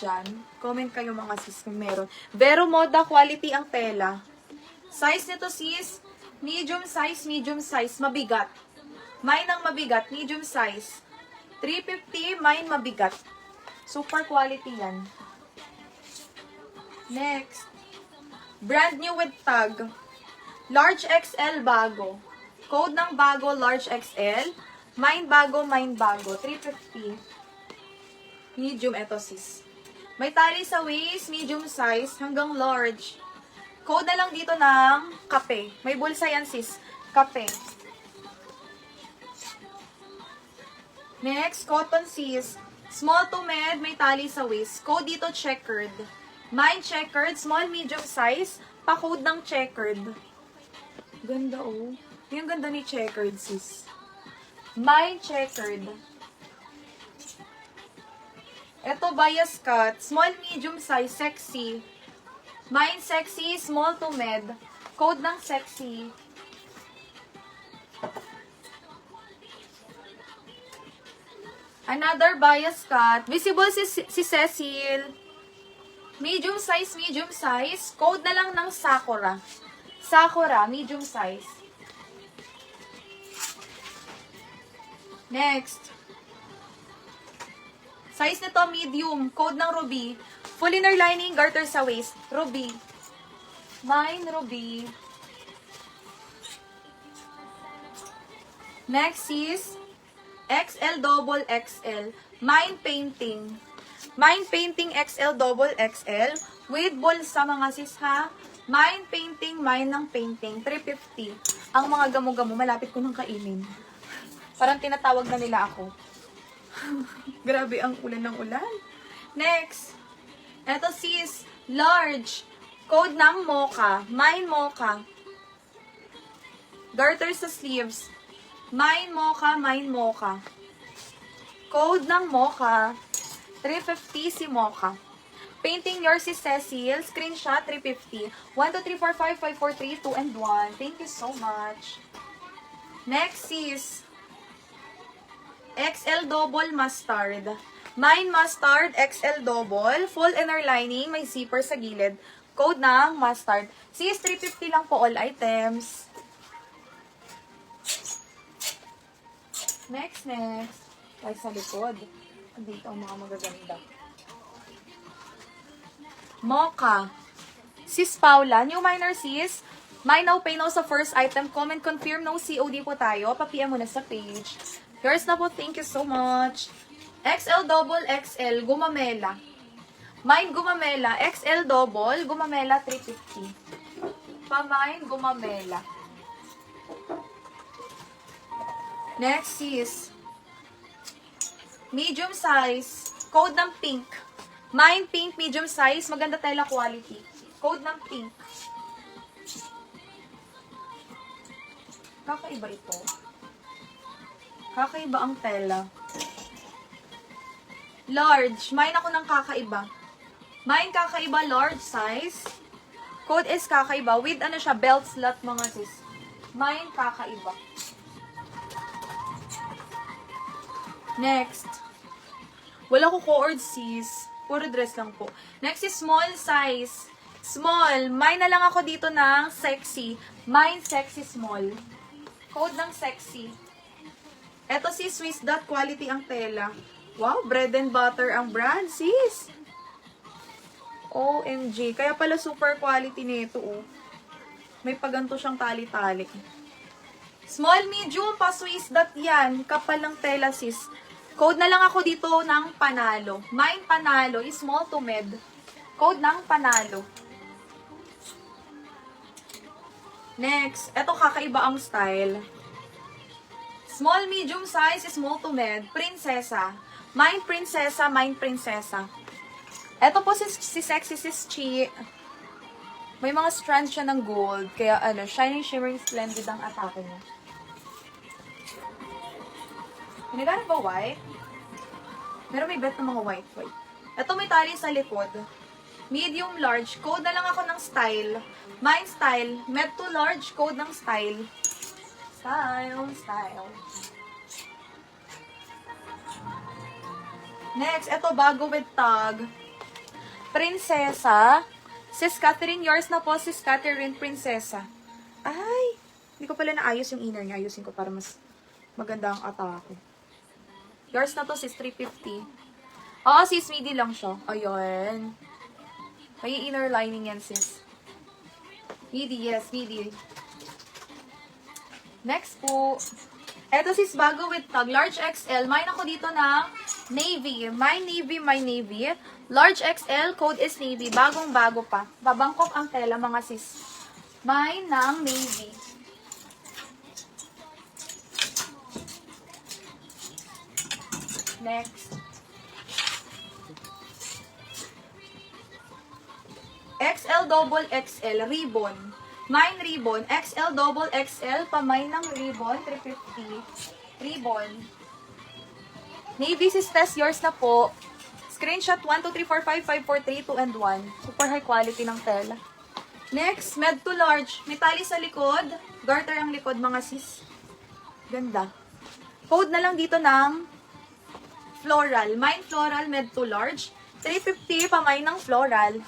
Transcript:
dyan. Comment kayo mga sis kung meron. Vero Moda quality ang tela. Size nito sis, medium size, mabigat. Mine ang mabigat, medium size. 350, mine mabigat. Super quality yan. Next. Brand new with tag. Large XL bago. Code ng bago, large XL. Mine bago, 350. Medium, eto sis. May tali sa waist, medium size, hanggang large. Code na lang dito ng kape. May bulsa yan sis. Kape. Next, cotton sis. Small to med, may tali sa waist. Code dito checkered. Mine checkered, small, medium size. Pa-code ng checkered. Ganda oh. Yung ganda ni checkered sis. Mine checkered. Ito bias cut. Small, medium size, sexy. Mine sexy, small to med. Code ng sexy. Another bias cut. Visible si Cecil. Medium size. Code na lang ng Sakura. Sakura, medium size. Next. Size nito, medium. Code ng Ruby. Full inner lining, garter sa waist. Ruby. Mine, Ruby. Next is XL double XL. Mine painting. Mine painting XL double XL. With bulsa mga sis ha. Mine painting, mine ng painting. 350. Ang mga gamo-gamo, malapit ko nang kainin. Parang tinatawag na nila ako. Grabe ang ulan ng ulan. Next. Ito sis, large. Code ng mocha. Mine mocha. Garter sa sleeves. Mine mocha. Code ng mocha. 350 si mocha. Painting yours si Cecil. Screenshot 350. 1, 2, 3, 4, 5, 5, 4, 3, 2, and 1. Thank you so much. Next sis. XL double mustard. Mine mustard, XL double, full inner lining, may zipper sa gilid. Code ng mustard. Sis, 350 lang po all items. Next. Ay, sa likod. Dito ang mga magaganda. Mocha. Sis Paula, new minor sis. Mine now pay now sa first item. Comment confirm no COD po tayo. Pa-PM mo na sa page. Yours na po. Thank you so much. XL double XL, gumamela. Mine gumamela. XL double, gumamela 350. Pa-mine, gumamela. Next is medium size. Code ng pink. Mine pink, medium size. Maganda tela quality. Code ng pink. Kakaiba ito. Kakaiba ang tela. Large. Mine ako ng kakaiba. Mine kakaiba, large size. Code is kakaiba. With ano siya, belt slot mga sis. Mine kakaiba. Next. Wala ko co-ord sis. Puro dress lang po. Next is small size. Small. Mine na lang ako dito ng sexy. Mine sexy small. Code ng sexy. Eto si Swiss Dot quality ang tela. Wow, bread and butter ang brand, sis. OMG. Kaya pala super quality nito, oh. May paganto siyang tali-tali. Small, medium, pa Swiss Dot yan. Kapal ng tela, sis. Code na lang ako dito ng panalo. Mine panalo is small to med. Code ng panalo. Next. Eto kakaiba ang style. Small, medium size, small to med. Prinsesa. Mine prinsesa, mine prinsesa. Eto po si Sexy Sis Chi. May mga strands siya ng gold. Kaya ano, shining, shimmering, splendid ang atake niya. Pinagana ba white? Pero may bet ng mga white. Eto may tali sa likod. Medium, large. Code na lang ako ng style. Mine style. Med to large. Code ng style. Style. Next, eto bago with tag. Prinsesa. Sis Catherine, yours na po, Sis Catherine, Prinsesa. Ay, hindi ko pala naayos yung inner niya. Ayusin ko para mas maganda ang atake. Yours na to, Sis, 350. Oo, sis, midi lang siya. Ayun. May inner lining yan, sis. Midi, yes, midi. Next po. Eto sis, bago with tag. Large XL. Mine ako dito ng navy. My navy. Large XL, code is navy. Bagong-bago pa. Babangkok ang tela, mga sis. Mine ng navy. Next. XL double XL ribbon. Mine ribbon. XL double XL pa mine ng ribbon 350. Ribbon. Navy sis test yours na po. Screenshot 1 2 3 4 5 5 4 3 2 and 1. Super high quality ng tela. Next, med to large. May tali sa likod. Garter ang likod mga sis. Ganda. Code na lang dito ng floral. Mine floral med to large. 350 pa mine ng floral.